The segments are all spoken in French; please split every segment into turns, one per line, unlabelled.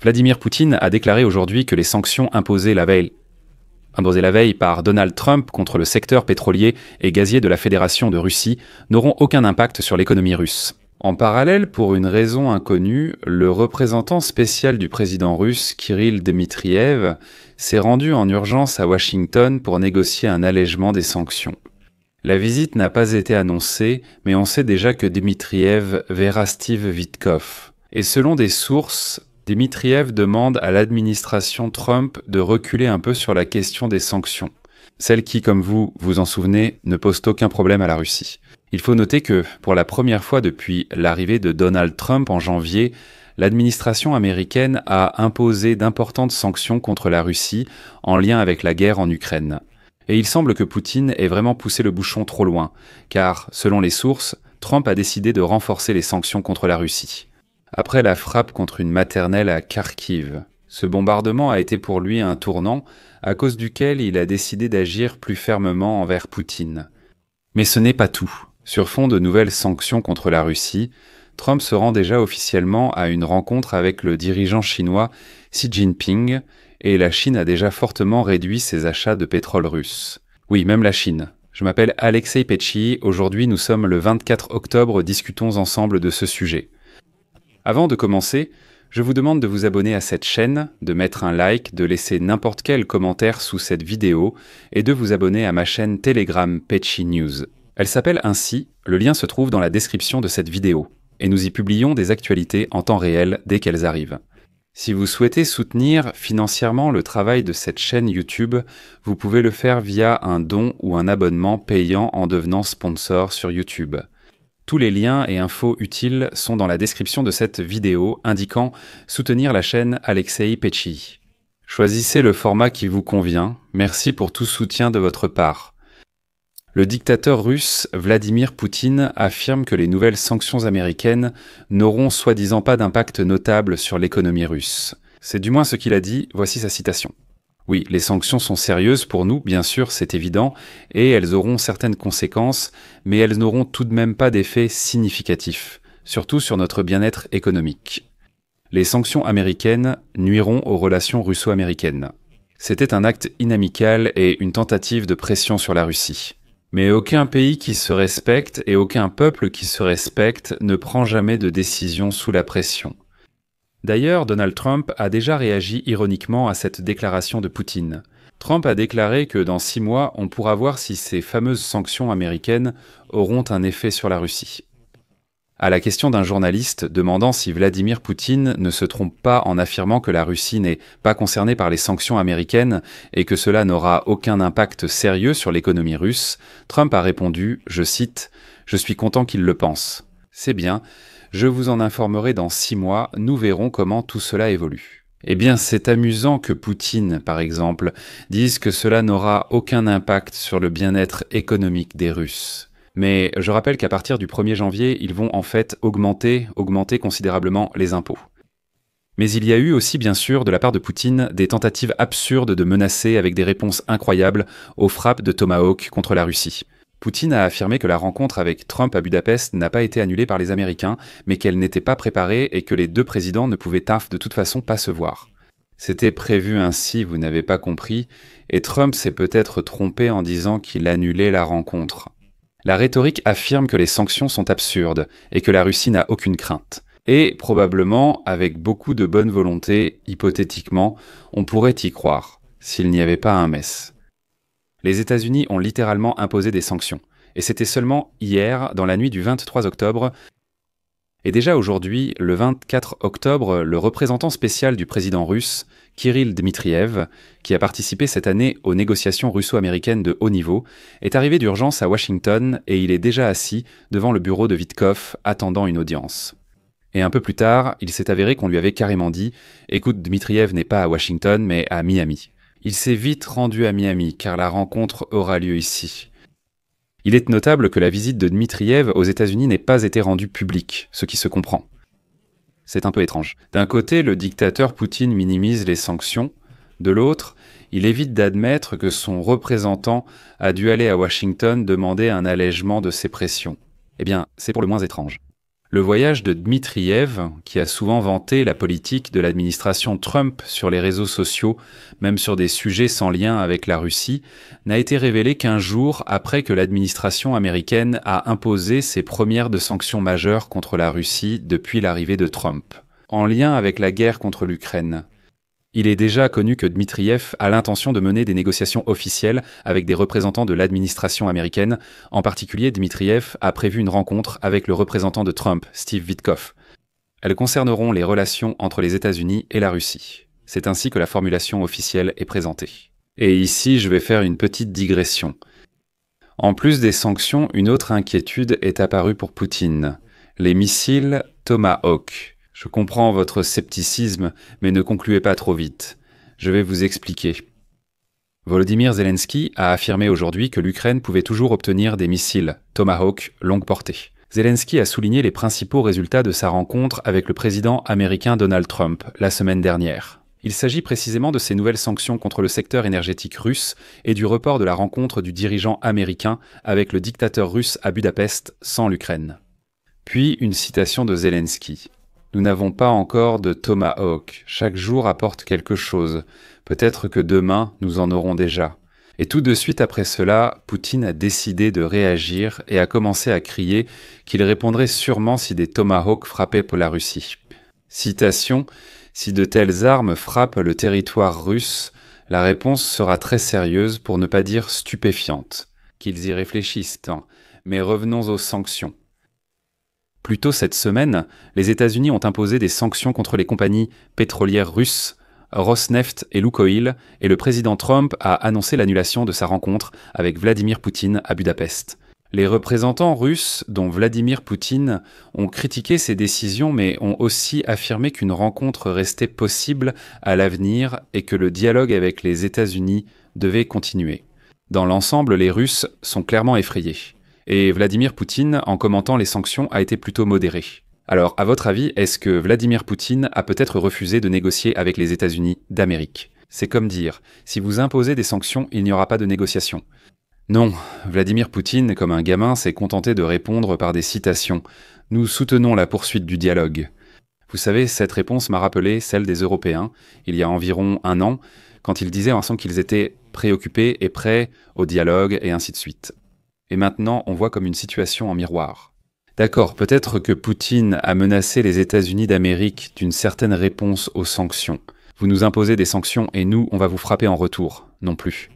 Vladimir Poutine a déclaré aujourd'hui que les sanctions imposées la veille par Donald Trump contre le secteur pétrolier et gazier de la Fédération de Russie n'auront aucun impact sur l'économie russe. En parallèle, pour une raison inconnue, le représentant spécial du président russe, Kirill Dmitriev, s'est rendu en urgence à Washington pour négocier un allègement des sanctions. La visite n'a pas été annoncée, mais on sait déjà que Dmitriev verra Steve Witkoff. Et selon des sources, Dmitriev demande à l'administration Trump de reculer un peu sur la question des sanctions. Celles qui, comme vous vous en souvenez, ne posent aucun problème à la Russie. Il faut noter que, pour la première fois depuis l'arrivée de Donald Trump en janvier, l'administration américaine a imposé d'importantes sanctions contre la Russie en lien avec la guerre en Ukraine. Et il semble que Poutine ait vraiment poussé le bouchon trop loin, car, selon les sources, Trump a décidé de renforcer les sanctions contre la Russie. Après la frappe contre une maternelle à Kharkiv, ce bombardement a été pour lui un tournant, à cause duquel il a décidé d'agir plus fermement envers Poutine. Mais ce n'est pas tout. Sur fond de nouvelles sanctions contre la Russie, Trump se rend déjà officiellement à une rencontre avec le dirigeant chinois Xi Jinping, et la Chine a déjà fortement réduit ses achats de pétrole russe. Oui, même la Chine. Je m'appelle Alexei Petchi, aujourd'hui nous sommes le 24 octobre, discutons ensemble de ce sujet. Avant de commencer, je vous demande de vous abonner à cette chaîne, de mettre un like, de laisser n'importe quel commentaire sous cette vidéo et de vous abonner à ma chaîne Telegram Petchi News. Elle s'appelle ainsi, le lien se trouve dans la description de cette vidéo, et nous y publions des actualités en temps réel dès qu'elles arrivent. Si vous souhaitez soutenir financièrement le travail de cette chaîne YouTube, vous pouvez le faire via un don ou un abonnement payant en devenant sponsor sur YouTube. Tous les liens et infos utiles sont dans la description de cette vidéo indiquant « Soutenir la chaîne Alexei Petchi ». Choisissez le format qui vous convient, merci pour tout soutien de votre part. Le dictateur russe Vladimir Poutine affirme que les nouvelles sanctions américaines n'auront soi-disant pas d'impact notable sur l'économie russe. C'est du moins ce qu'il a dit, voici sa citation. Oui, les sanctions sont sérieuses pour nous, bien sûr, c'est évident, et elles auront certaines conséquences, mais elles n'auront tout de même pas d'effet significatif, surtout sur notre bien-être économique. Les sanctions américaines nuiront aux relations russo-américaines. C'était un acte inamical et une tentative de pression sur la Russie. Mais aucun pays qui se respecte et aucun peuple qui se respecte ne prend jamais de décision sous la pression. D'ailleurs, Donald Trump a déjà réagi ironiquement à cette déclaration de Poutine. Trump a déclaré que dans 6 mois, on pourra voir si ces fameuses sanctions américaines auront un effet sur la Russie. À la question d'un journaliste demandant si Vladimir Poutine ne se trompe pas en affirmant que la Russie n'est pas concernée par les sanctions américaines et que cela n'aura aucun impact sérieux sur l'économie russe, Trump a répondu, je cite, « Je suis content qu'il le pense. C'est bien, je vous en informerai dans 6 mois, nous verrons comment tout cela évolue. » Eh bien, c'est amusant que Poutine, par exemple, dise que cela n'aura aucun impact sur le bien-être économique des Russes. Mais je rappelle qu'à partir du 1er janvier, ils vont en fait augmenter considérablement les impôts. Mais il y a eu aussi, bien sûr, de la part de Poutine, des tentatives absurdes de menacer avec des réponses incroyables aux frappes de Tomahawk contre la Russie. Poutine a affirmé que la rencontre avec Trump à Budapest n'a pas été annulée par les Américains, mais qu'elle n'était pas préparée et que les deux présidents ne pouvaient de toute façon pas se voir. C'était prévu ainsi, vous n'avez pas compris, et Trump s'est peut-être trompé en disant qu'il annulait la rencontre. La rhétorique affirme que les sanctions sont absurdes et que la Russie n'a aucune crainte. Et probablement, avec beaucoup de bonne volonté, hypothétiquement, on pourrait y croire, s'il n'y avait pas un mess. Les États-Unis ont littéralement imposé des sanctions. Et c'était seulement hier, dans la nuit du 23 octobre. Et déjà aujourd'hui, le 24 octobre, le représentant spécial du président russe, Kirill Dmitriev, qui a participé cette année aux négociations russo-américaines de haut niveau, est arrivé d'urgence à Washington et il est déjà assis devant le bureau de Witkoff, attendant une audience. Et un peu plus tard, il s'est avéré qu'on lui avait carrément dit « Écoute, Dmitriev n'est pas à Washington, mais à Miami. » Il s'est vite rendu à Miami, car la rencontre aura lieu ici. Il est notable que la visite de Dmitriev aux États-Unis n'ait pas été rendue publique, ce qui se comprend. C'est un peu étrange. D'un côté, le dictateur Poutine minimise les sanctions. De l'autre, il évite d'admettre que son représentant a dû aller à Washington demander un allègement de ses pressions. Eh bien, c'est pour le moins étrange. Le voyage de Dmitriev, qui a souvent vanté la politique de l'administration Trump sur les réseaux sociaux, même sur des sujets sans lien avec la Russie, n'a été révélé qu'un jour après que l'administration américaine a imposé ses premières de sanctions majeures contre la Russie depuis l'arrivée de Trump, en lien avec la guerre contre l'Ukraine. Il est déjà connu que Dmitriev a l'intention de mener des négociations officielles avec des représentants de l'administration américaine. En particulier, Dmitriev a prévu une rencontre avec le représentant de Trump, Steve Witkoff. Elles concerneront les relations entre les États-Unis et la Russie. C'est ainsi que la formulation officielle est présentée. Et ici, je vais faire une petite digression. En plus des sanctions, une autre inquiétude est apparue pour Poutine. Les missiles Tomahawk. Je comprends votre scepticisme, mais ne concluez pas trop vite. Je vais vous expliquer. Volodymyr Zelensky a affirmé aujourd'hui que l'Ukraine pouvait toujours obtenir des missiles Tomahawk longue portée. Zelensky a souligné les principaux résultats de sa rencontre avec le président américain Donald Trump la semaine dernière. Il s'agit précisément de ces nouvelles sanctions contre le secteur énergétique russe et du report de la rencontre du dirigeant américain avec le dictateur russe à Budapest sans l'Ukraine. Puis une citation de Zelensky. Nous n'avons pas encore de Tomahawk. Chaque jour apporte quelque chose. Peut-être que demain, nous en aurons déjà. Et tout de suite après cela, Poutine a décidé de réagir et a commencé à crier qu'il répondrait sûrement si des Tomahawks frappaient pour la Russie. Citation : « Si de telles armes frappent le territoire russe, la réponse sera très sérieuse pour ne pas dire stupéfiante. » Qu'ils y réfléchissent, hein. Mais revenons aux sanctions. Plus tôt cette semaine, les États-Unis ont imposé des sanctions contre les compagnies pétrolières russes, Rosneft et Lukoil, et le président Trump a annoncé l'annulation de sa rencontre avec Vladimir Poutine à Budapest. Les représentants russes, dont Vladimir Poutine, ont critiqué ces décisions mais ont aussi affirmé qu'une rencontre restait possible à l'avenir et que le dialogue avec les États-Unis devait continuer. Dans l'ensemble, les Russes sont clairement effrayés. Et Vladimir Poutine, en commentant les sanctions, a été plutôt modéré. Alors, à votre avis, est-ce que Vladimir Poutine a peut-être refusé de négocier avec les États-Unis d'Amérique ? C'est comme dire, si vous imposez des sanctions, il n'y aura pas de négociation. Non, Vladimir Poutine, comme un gamin, s'est contenté de répondre par des citations. Nous soutenons la poursuite du dialogue. Vous savez, cette réponse m'a rappelé celle des Européens, il y a environ un an, quand ils disaient ensemble qu'ils étaient préoccupés et prêts au dialogue et ainsi de suite. Et maintenant, on voit comme une situation en miroir. D'accord, peut-être que Poutine a menacé les États-Unis d'Amérique d'une certaine réponse aux sanctions. Vous nous imposez des sanctions et nous, on va vous frapper en retour. Non plus.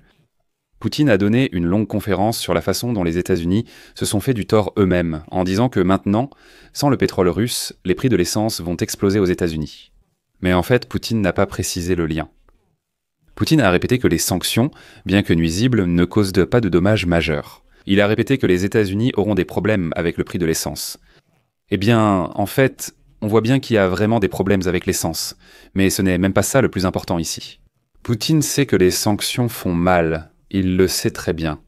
Poutine a donné une longue conférence sur la façon dont les États-Unis se sont fait du tort eux-mêmes, en disant que maintenant, sans le pétrole russe, les prix de l'essence vont exploser aux États-Unis. Mais en fait, Poutine n'a pas précisé le lien. Poutine a répété que les sanctions, bien que nuisibles, ne causent pas de dommages majeurs. Il a répété que les États-Unis auront des problèmes avec le prix de l'essence. Eh bien, en fait, on voit bien qu'il y a vraiment des problèmes avec l'essence. Mais ce n'est même pas ça le plus important ici. Poutine sait que les sanctions font mal. Il le sait très bien.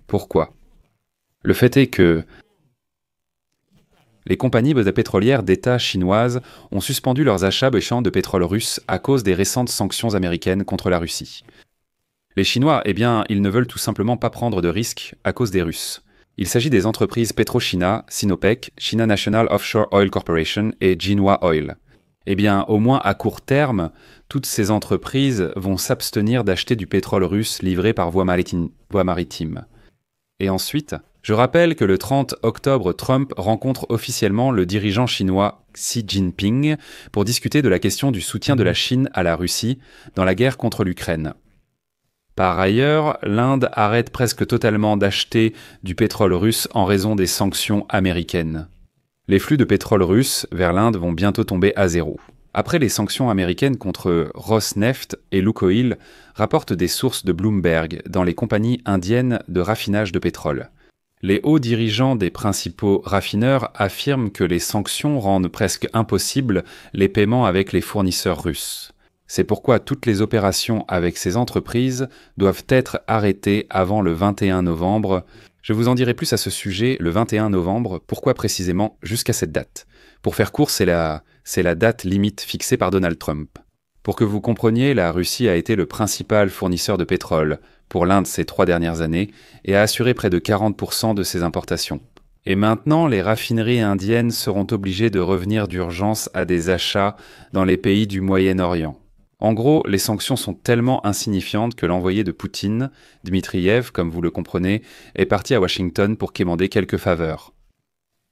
Pourquoi ? Le fait est que les compagnies pétrolières d'État chinoises ont suspendu leurs achats de pétrole russe à cause des récentes sanctions américaines contre la Russie. Les Chinois, eh bien, ils ne veulent tout simplement pas prendre de risques à cause des Russes. Il s'agit des entreprises PetroChina, Sinopec, China National Offshore Oil Corporation et Jinhua Oil. Eh bien, au moins à court terme, toutes ces entreprises vont s'abstenir d'acheter du pétrole russe livré par voie maritime. Et ensuite, je rappelle que le 30 octobre, Trump rencontre officiellement le dirigeant chinois Xi Jinping pour discuter de la question du soutien de la Chine à la Russie dans la guerre contre l'Ukraine. Par ailleurs, l'Inde arrête presque totalement d'acheter du pétrole russe en raison des sanctions américaines. Les flux de pétrole russe vers l'Inde vont bientôt tomber à zéro. Après les sanctions américaines contre Rosneft et Lukoil, rapportent des sources de Bloomberg dans les compagnies indiennes de raffinage de pétrole. Les hauts dirigeants des principaux raffineurs affirment que les sanctions rendent presque impossibles les paiements avec les fournisseurs russes. C'est pourquoi toutes les opérations avec ces entreprises doivent être arrêtées avant le 21 novembre. Je vous en dirai plus à ce sujet le 21 novembre. Pourquoi précisément jusqu'à cette date ? Pour faire court, c'est la date limite fixée par Donald Trump. Pour que vous compreniez, la Russie a été le principal fournisseur de pétrole pour l'Inde ces 3 dernières années et a assuré près de 40% de ses importations. Et maintenant, les raffineries indiennes seront obligées de revenir d'urgence à des achats dans les pays du Moyen-Orient. En gros, les sanctions sont tellement insignifiantes que l'envoyé de Poutine, Dmitriev, comme vous le comprenez, est parti à Washington pour quémander quelques faveurs.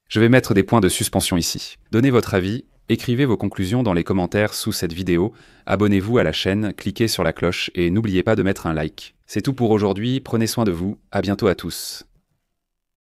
Je vais mettre des points de suspension ici. Donnez votre avis, écrivez vos conclusions dans les commentaires sous cette vidéo, abonnez-vous à la chaîne, cliquez sur la cloche et n'oubliez pas de mettre un like. C'est tout pour aujourd'hui, prenez soin de vous, à bientôt à tous.